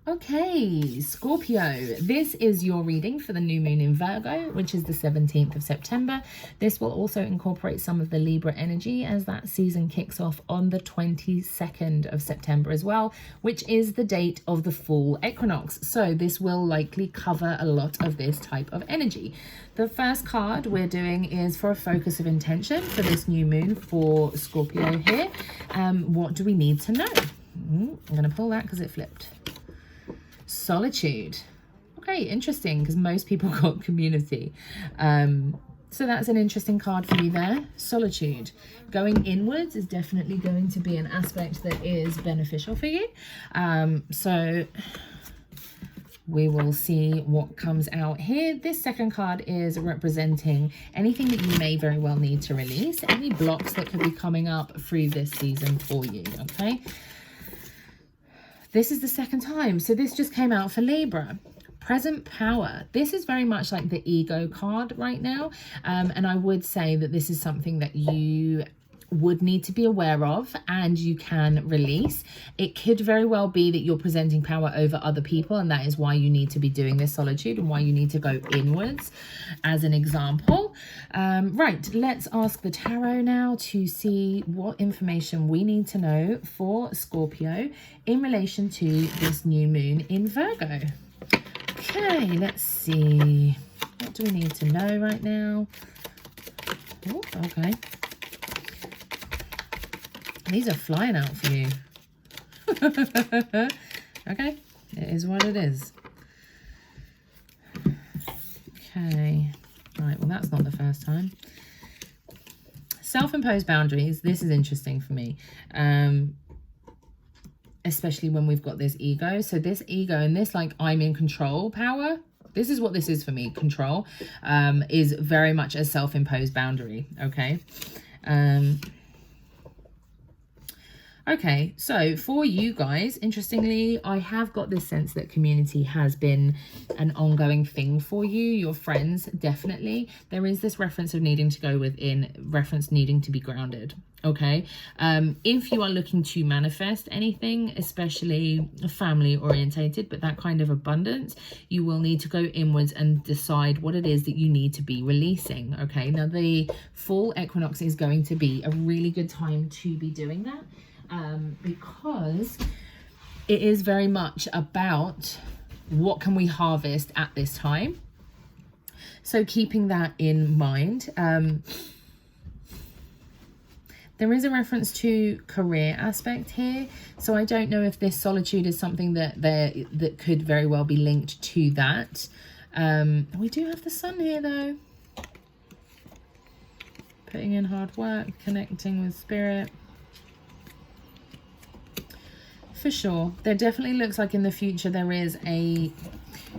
Okay, Scorpio, this is your reading for the new moon in Virgo, which is the 17th of September. This will also incorporate some of the Libra energy as that season kicks off on the 22nd of September as well, which is the date of the full equinox. So this will likely cover a lot of this type of energy. The first card we're doing is for a focus of intention for this new moon for Scorpio here. What do we need to know? I'm going to pull that because it flipped. Solitude. Okay, interesting, because most people got community. So that's an interesting card for you there. Solitude. Going inwards is definitely going to be an aspect that is beneficial for you. So we will see what comes out here. This second card is representing anything that you may very well need to release, any blocks that could be coming up through this season for you, okay? This is the second time. So this just came out for Libra. Present power. This is very much like the ego card right now. And I would say that this is something that you would need to be aware of and you can release. It could very well be that you're presenting power over other people, and that is why you need to be doing this solitude and why you need to go inwards as an example. Right, let's ask the tarot now to see what information we need to know for Scorpio in relation to this new moon in Virgo. Okay, let's see. What do we need to know right now? Oh, okay. These are flying out for you. Okay, it is what it is. Okay, right, well that's not the first time. Self-imposed boundaries, this is interesting for me. Especially when we've got this ego. So this ego and this like I'm in control power, this is what this is for me, control, is very much a self-imposed boundary, okay? Okay, so for you guys, interestingly, I have got this sense that community has been an ongoing thing for you, your friends, definitely. There is this reference of needing to go within, reference needing to be grounded, okay? If you are looking to manifest anything, especially family orientated, but that kind of abundance, you will need to go inwards and decide what it is that you need to be releasing, okay? Now, the full equinox is going to be a really good time to be doing that. Because it is very much about what can we harvest at this time. So keeping that in mind, there is a reference to career aspect here. So I don't know if this solitude is something that could very well be linked to that. We do have the sun here though. Putting in hard work, connecting with spirit. For sure, there definitely looks like in the future there is a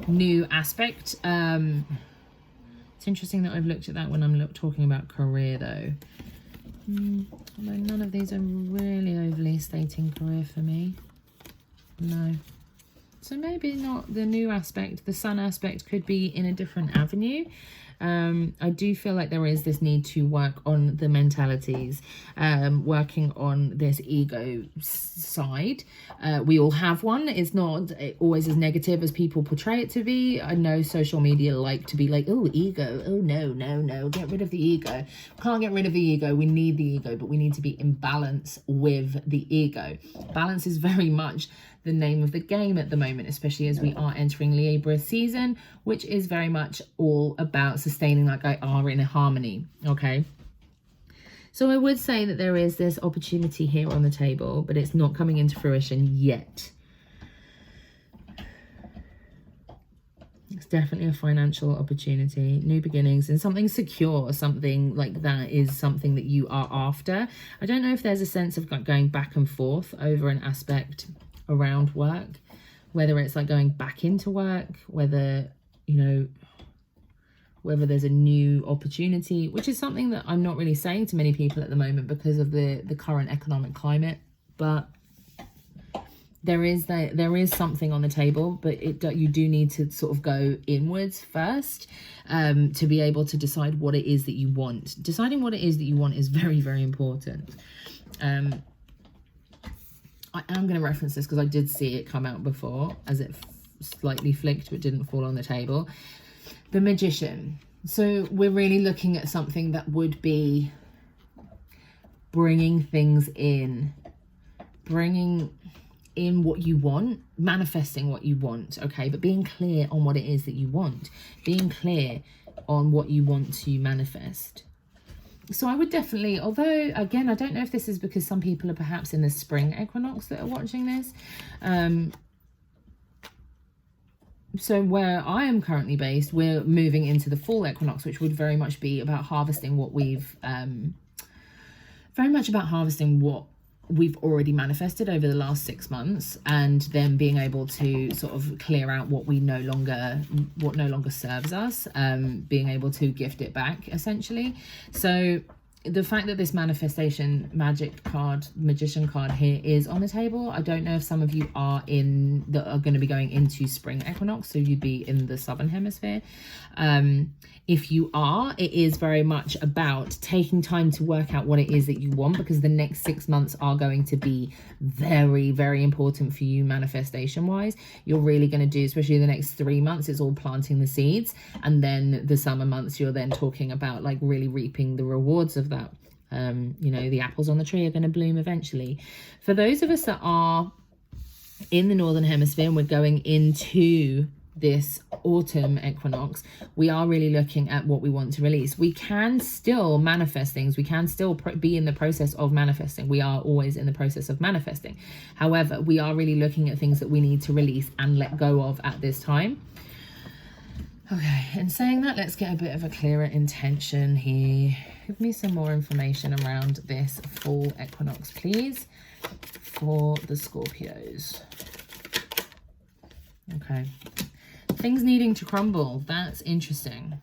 new aspect. It's interesting that I've looked at that when I'm talking about career though. Although none of these are really overly stating career for me. No. So maybe not the new aspect. The sun aspect could be in a different avenue. I do feel like there is this need to work on the mentalities, working on this ego side. We all have one. It's not always as negative as people portray it to be. I know social media like to be like, oh, ego. Oh, no. Get rid of the ego. Can't get rid of the ego. We need the ego, but we need to be in balance with the ego. Balance is very much the name of the game at the moment, especially as we are entering Libra season, which is very much all about sustaining like I are in a harmony, okay? So I would say that there is this opportunity here on the table, but it's not coming into fruition yet. It's definitely a financial opportunity, new beginnings, and something secure, something like that is something that you are after. I don't know if there's a sense of like going back and forth over an aspect around work, whether it's like going back into work, whether, you know, whether there's a new opportunity, which is something that I'm not really saying to many people at the moment because of the current economic climate, but there is something on the table, but you do need to sort of go inwards first to be able to decide what it is that you want. Deciding what it is that you want is very, very important. I am going to reference this because I did see it come out before as it slightly flicked but didn't fall on the table. The Magician. So we're really looking at something that would be bringing things in, bringing in what you want, manifesting what you want, okay? But being clear on what it is that you want, being clear on what you want to manifest. So I would definitely, although again, I don't know if this is because some people are perhaps in the spring equinox that are watching this. So where I am currently based, we're moving into the fall equinox, which would very much be about harvesting what we've, very much about harvesting what we've already manifested over the last 6 months, and then being able to sort of clear out what no longer serves us, being able to gift it back essentially. So the fact that this manifestation magician card here is on the table, I don't know if some of you are going to be going into spring equinox, so you'd be in the southern hemisphere. If you are, it is very much about taking time to work out what it is that you want, because the next 6 months are going to be very, very important for you manifestation wise. You're really going to do, especially the next 3 months, it's all planting the seeds, and then the summer months you're then talking about like really reaping the rewards of that. You know, the apples on the tree are going to bloom eventually. For those of us that are in the northern hemisphere and we're going into this autumn equinox, we are really looking at what we want to release. We can still manifest things. We can still be in the process of manifesting. We are always in the process of manifesting. However, we are really looking at things that we need to release and let go of at this time. Okay, in saying that, let's get a bit of a clearer intention here. Give me some more information around this fall equinox, please, for the Scorpios. Okay. Things needing to crumble. That's interesting.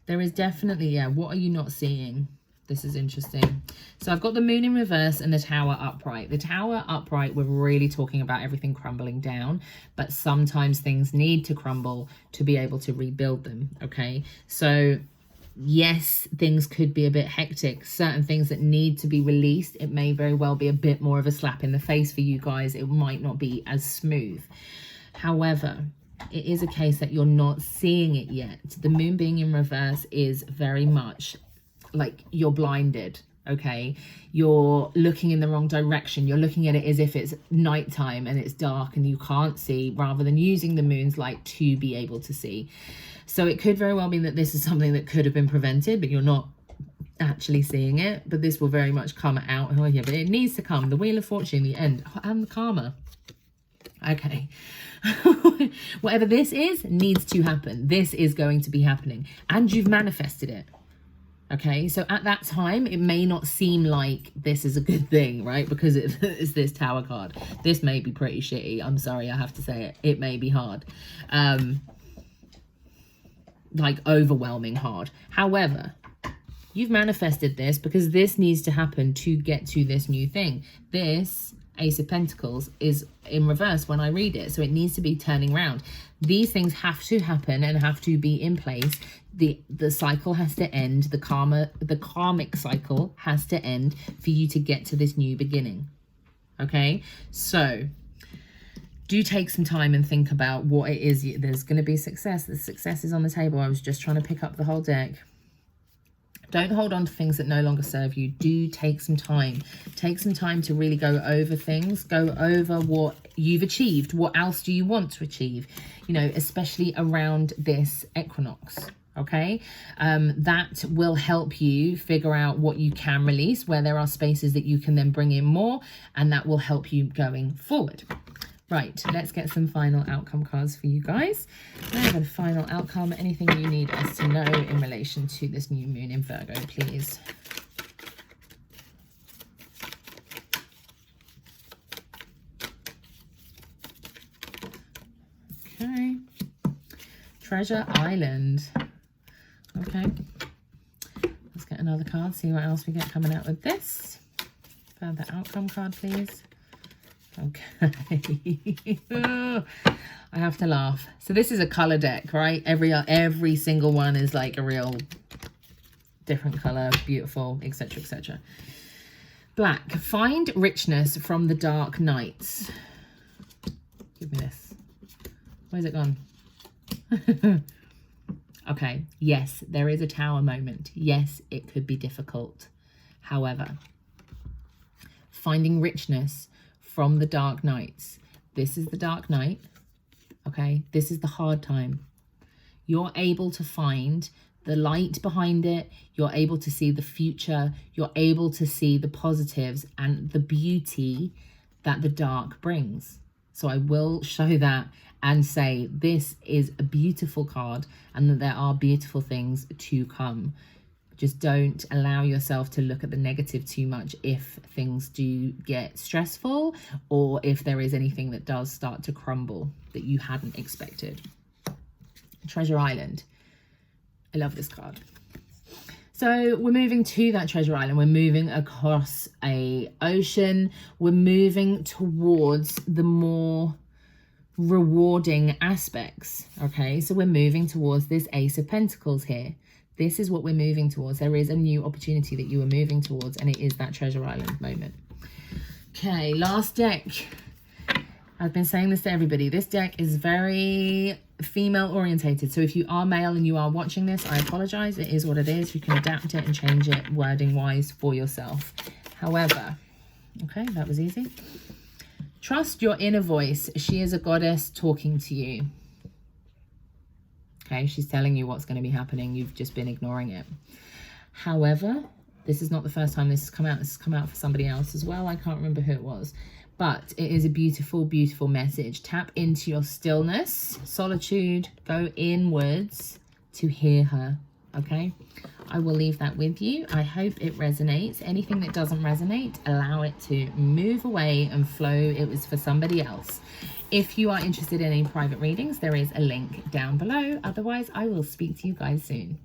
There is definitely, yeah, what are you not seeing? This is interesting. So I've got the moon in reverse and the tower upright. The tower upright, we're really talking about everything crumbling down, but sometimes things need to crumble to be able to rebuild them, okay? So yes, things could be a bit hectic. Certain things that need to be released, it may very well be a bit more of a slap in the face for you guys. It might not be as smooth. However, it is a case that you're not seeing it yet. The moon being in reverse is very much like you're blinded, okay? You're looking in the wrong direction. You're looking at it as if it's nighttime and it's dark and you can't see, rather than using the moon's light to be able to see. So it could very well be that this is something that could have been prevented, but you're not actually seeing it. But this will very much come out. Oh yeah, but it needs to come. The Wheel of Fortune, the end, and the karma. Okay. Whatever this is needs to happen. This is going to be happening, and you've manifested it. Okay, so at that time it may not seem like this is a good thing, right? Because it's this tower card. This may be pretty shitty. I'm sorry, I have to say it. It may be hard, like overwhelming hard. However, you've manifested this because this needs to happen to get to this new thing. This Ace of Pentacles is in reverse when I read it, so it needs to be turning around. These things have to happen and have to be in place. The cycle has to end. The karmic cycle has to end for you to get to this new beginning. Okay, so do take some time and think about what it is. There's going to be success. The success is on the table. I was just trying to pick up the whole deck. Don't hold on to things that no longer serve you. Do take some time. Take some time to really go over things. Go over what you've achieved. What else do you want to achieve? You know, especially around this equinox. Okay, that will help you figure out what you can release, where there are spaces that you can then bring in more, and that will help you going forward. Right, let's get some final outcome cards for you guys. Now, the final outcome, anything you need us to know in relation to this new moon in Virgo, please. Okay. Treasure Island. Okay. Let's get another card, see what else we get coming out with this. Further outcome card, please. Okay. I have to laugh. So this is a color deck, right? Every single one is like a real different color, beautiful, etc., etc. Black, find richness from the dark nights. Give me this. Where's it gone? Okay, yes, there is a tower moment. Yes, it could be difficult. However, finding richness from the dark nights. This is the dark night, okay? This is the hard time. You're able to find the light behind it. You're able to see the future. You're able to see the positives and the beauty that the dark brings. So I will show that and say this is a beautiful card and that there are beautiful things to come. Just don't allow yourself to look at the negative too much if things do get stressful or if there is anything that does start to crumble that you hadn't expected. Treasure Island. I love this card. So we're moving to that treasure island. We're moving across a ocean. We're moving towards the more rewarding aspects. Okay, so we're moving towards this Ace of Pentacles here. This is what we're moving towards. There is a new opportunity that you are moving towards, and it is that treasure island moment. Okay, last deck. I've been saying this to everybody. This deck is very female orientated. So if you are male and you are watching this, I apologize. It is what it is. You can adapt it and change it wording wise for yourself. However, okay, that was easy. Trust your inner voice. She is a goddess talking to you. Okay, she's telling you what's going to be happening. You've just been ignoring it. However, this is not the first time this has come out. This has come out for somebody else as well. I can't remember who it was. But it is a beautiful, beautiful message. Tap into your stillness, solitude, go inwards to hear her, okay? I will leave that with you. I hope it resonates. Anything that doesn't resonate, allow it to move away and flow. It was for somebody else. If you are interested in any private readings, there is a link down below. Otherwise, I will speak to you guys soon.